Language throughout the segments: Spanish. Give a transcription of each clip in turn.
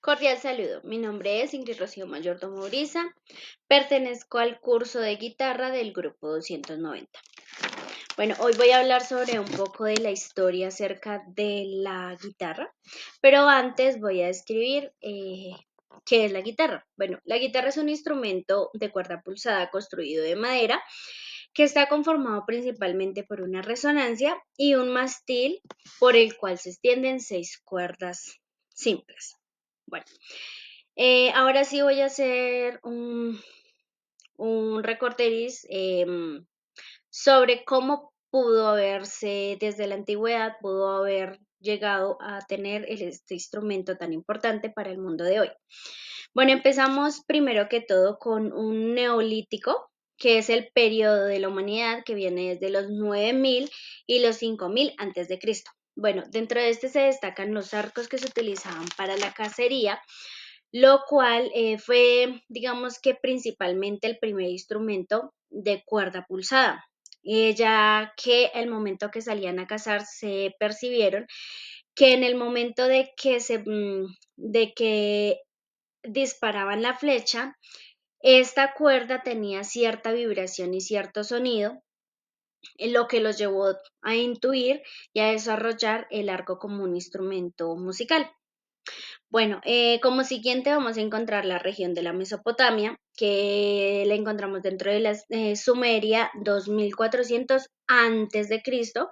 Cordial saludo, mi nombre es Ingrid Rocío Mayordomo Uriza, pertenezco al curso de guitarra del grupo 290. Bueno, hoy voy a hablar sobre un poco de la historia acerca de la guitarra, pero antes voy a describir qué es la guitarra. Bueno, la guitarra es un instrumento de cuerda pulsada construido de madera que está conformado principalmente por una resonancia y un mástil por el cual se extienden 6 cuerdas simples. Bueno, ahora sí voy a hacer un recorderis sobre cómo pudo haberse, desde la antigüedad, pudo haber llegado a tener este instrumento tan importante para el mundo de hoy. Bueno, empezamos primero que todo con un neolítico, que es el periodo de la humanidad que viene desde los 9000 y los 5000 antes de Cristo. Bueno, dentro de este se destacan los arcos que se utilizaban para la cacería, lo cual fue, digamos que principalmente el primer instrumento de cuerda pulsada, ya que el momento que salían a cazar se percibieron que en el momento de que disparaban la flecha, esta cuerda tenía cierta vibración y cierto sonido, en lo que los llevó a intuir y a desarrollar el arco como un instrumento musical. Bueno, como siguiente vamos a encontrar la región de la Mesopotamia, que la encontramos dentro de la Sumeria 2400 antes de Cristo,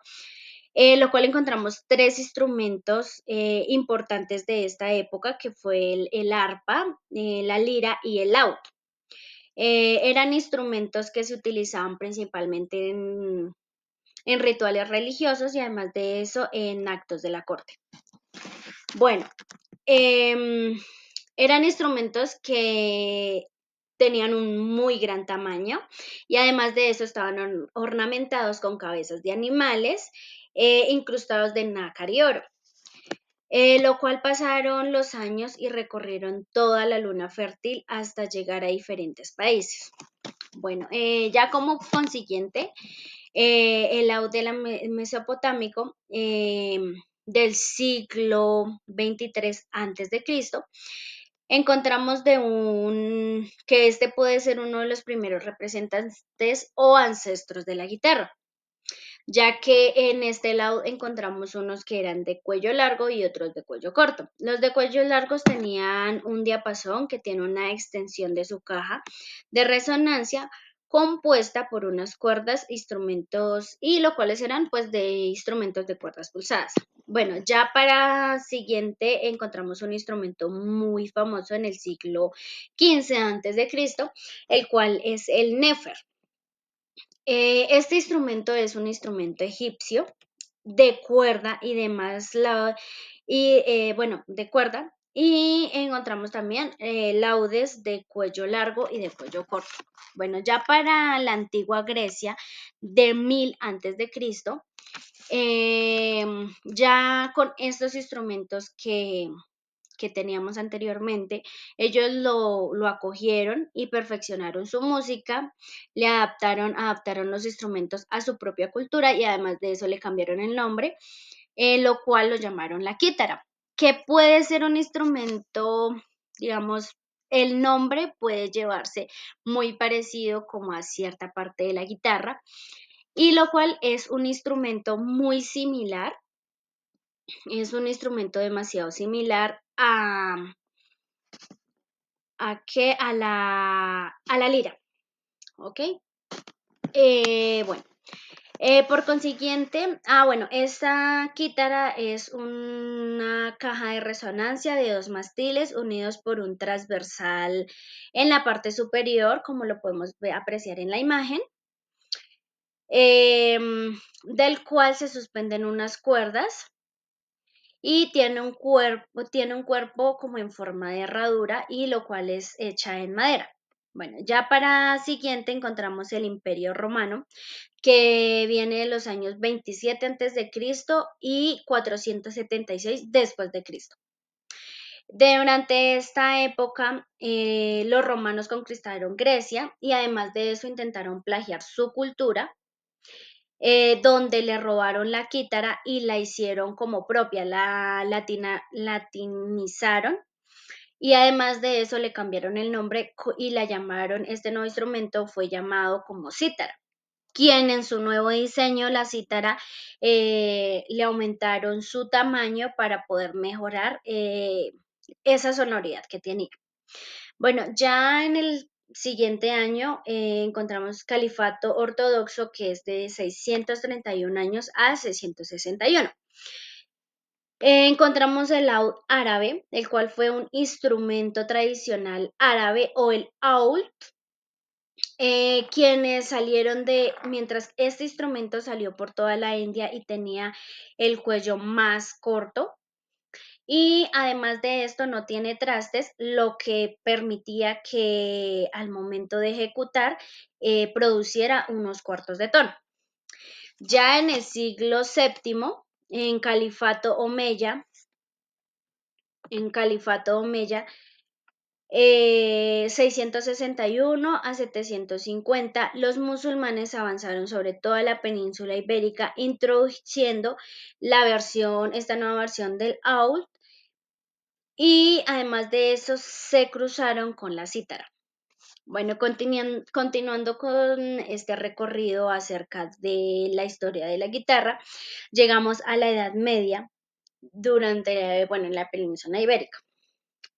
lo cual encontramos tres instrumentos importantes de esta época, que fue el arpa, la lira y el laúd. Eran instrumentos que se utilizaban principalmente en rituales religiosos y además de eso en actos de la corte. Bueno, Em, eran instrumentos que tenían un muy gran tamaño y además de eso estaban ornamentados con cabezas de animales incrustados de nácar y oro, lo cual pasaron los años y recorrieron toda la luna fértil hasta llegar a diferentes países. Bueno, ya como consiguiente, el laúd de la mesopotámico del siglo 23 antes de Cristo, encontramos que este puede ser uno de los primeros representantes o ancestros de la guitarra, ya que en este lado encontramos unos que eran de cuello largo y otros de cuello corto. Los de cuello largos tenían un diapasón que tiene una extensión de su caja de resonancia compuesta por unas cuerdas, instrumentos, y lo cuales eran pues de instrumentos de cuerdas pulsadas. Bueno, ya para siguiente encontramos un instrumento muy famoso en el siglo XV antes de Cristo, el cual es el néfer. Este instrumento es un instrumento egipcio de cuerda y demás, de cuerda, y encontramos también laudes de cuello largo y de cuello corto. Bueno, ya para la antigua Grecia de 1000 antes de Cristo, ya con estos instrumentos que teníamos anteriormente, ellos lo acogieron y perfeccionaron su música, adaptaron los instrumentos a su propia cultura y además de eso le cambiaron el nombre, lo cual lo llamaron la quítara, que puede ser un instrumento, digamos, el nombre puede llevarse muy parecido como a cierta parte de la guitarra, y lo cual es un instrumento muy similar, es un instrumento demasiado similar a la lira, ¿ok? Bueno, por consiguiente, esta quítara es una caja de resonancia de 2 mástiles unidos por un transversal en la parte superior, como lo podemos apreciar en la imagen, del cual se suspenden unas cuerdas y tiene un cuerpo como en forma de herradura y lo cual es hecha en madera. Bueno, ya para siguiente encontramos el Imperio Romano, que viene de los años 27 antes de Cristo y 476 después de Cristo. Durante esta época, los romanos conquistaron Grecia y además de eso intentaron plagiar su cultura, donde le robaron la quítara y la hicieron como propia, la latinizaron y además de eso le cambiaron el nombre y la llamaron, este nuevo instrumento fue llamado como cítara, quien en su nuevo diseño, la cítara, le aumentaron su tamaño para poder mejorar esa sonoridad que tenía. Bueno, ya en el siguiente año encontramos califato ortodoxo, que es de 631 años a 661. Encontramos el laúd árabe, el cual fue un instrumento tradicional árabe, o el aul, quienes salieron mientras este instrumento salió por toda la India y tenía el cuello más corto, y además de esto no tiene trastes, lo que permitía que al momento de ejecutar produciera unos cuartos de tono. Ya en el siglo VII, en Califato Omeya, 661 a 750, los musulmanes avanzaron sobre toda la península ibérica, introduciendo esta nueva versión del aul, y además de eso se cruzaron con la cítara. Bueno, continuando con este recorrido acerca de la historia de la guitarra, llegamos a la Edad Media en la península ibérica.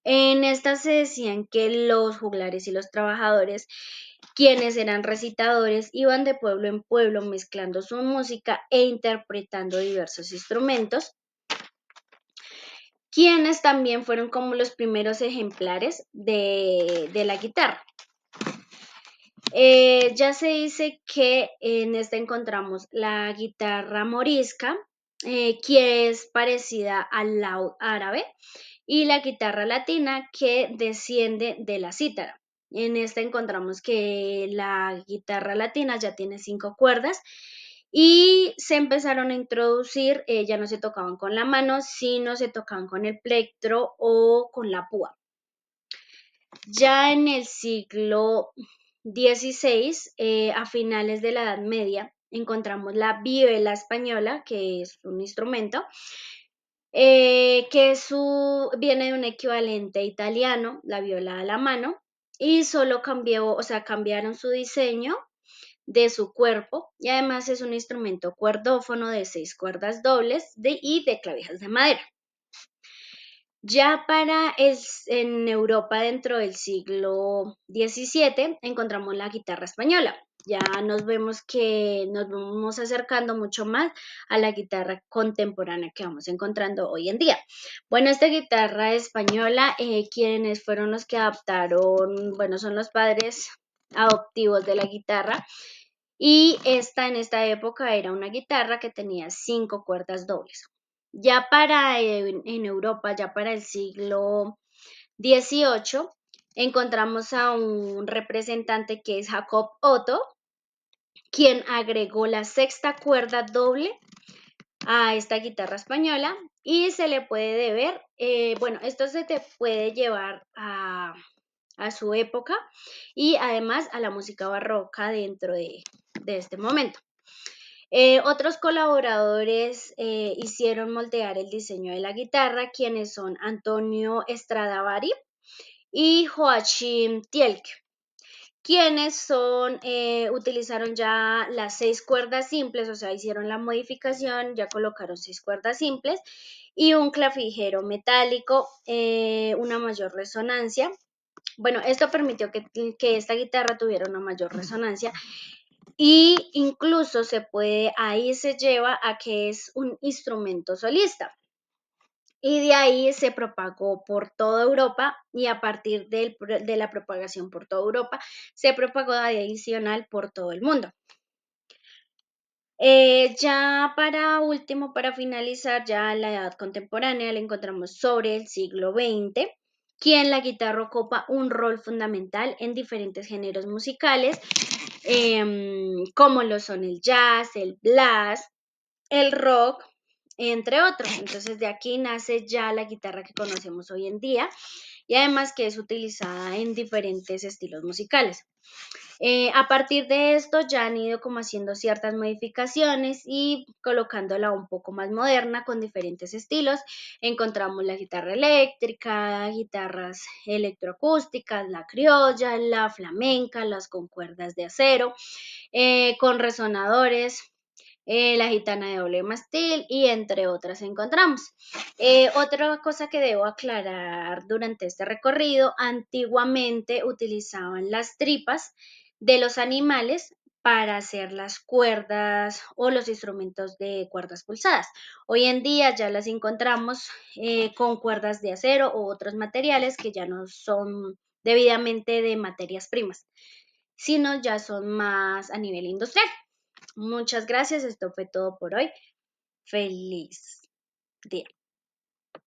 En esta se decían que los juglares y los trabajadores, quienes eran recitadores, iban de pueblo en pueblo mezclando su música e interpretando diversos instrumentos, quienes también fueron como los primeros ejemplares de la guitarra. Ya se dice que en esta encontramos la guitarra morisca, que es parecida al laúd árabe, y la guitarra latina, que desciende de la cítara. En esta encontramos que la guitarra latina ya tiene 5 cuerdas y se empezaron a introducir, ya no se tocaban con la mano, sino se tocaban con el plectro o con la púa. Ya en el siglo XVI, a finales de la Edad Media, encontramos la vihuela española, que es un instrumento, viene de un equivalente italiano, la viola a la mano, y solo cambiaron su diseño de su cuerpo, y además es un instrumento cuerdófono de 6 cuerdas dobles y de clavijas de madera. Ya en Europa, dentro del siglo XVII, encontramos la guitarra española. Ya nos vemos que nos vamos acercando mucho más a la guitarra contemporánea que vamos encontrando hoy en día. Bueno, esta guitarra española, quienes fueron los que adaptaron, son los padres adoptivos de la guitarra. Y en esta época era una guitarra que tenía 5 cuerdas dobles. Ya en Europa, ya para el siglo XVIII, encontramos a un representante que es Jacob Otto, quien agregó la 6ª cuerda doble a esta guitarra española, y se le puede deber, esto se te puede llevar a su época y además a la música barroca dentro de este momento. Otros colaboradores hicieron moldear el diseño de la guitarra, quienes son Antonio Stradivari y Joachim Tielk, quienes utilizaron ya las 6 cuerdas simples, o sea, hicieron la modificación, ya colocaron 6 cuerdas simples y un clavijero metálico, una mayor resonancia. Bueno, esto permitió que esta guitarra tuviera una mayor resonancia, y incluso ahí se lleva a que es un instrumento solista. Y de ahí se propagó por toda Europa, y a partir de la propagación por toda Europa, se propagó adicional por todo el mundo. Ya para finalizar, ya la edad contemporánea la encontramos sobre el siglo XX, quien la guitarra ocupa un rol fundamental en diferentes géneros musicales, como lo son el jazz, el blues, el rock, entre otros. Entonces de aquí nace ya la guitarra que conocemos hoy en día y además que es utilizada en diferentes estilos musicales. A partir de esto ya han ido como haciendo ciertas modificaciones y colocándola un poco más moderna con diferentes estilos. Encontramos la guitarra eléctrica, guitarras electroacústicas, la criolla, la flamenca, las con cuerdas de acero, con resonadores, la gitana de doble mastil y entre otras encontramos. Otra cosa que debo aclarar durante este recorrido, antiguamente utilizaban las tripas de los animales para hacer las cuerdas o los instrumentos de cuerdas pulsadas. Hoy en día ya las encontramos con cuerdas de acero u otros materiales que ya no son debidamente de materias primas, sino ya son más a nivel industrial. Muchas gracias, esto fue todo por hoy. Feliz día.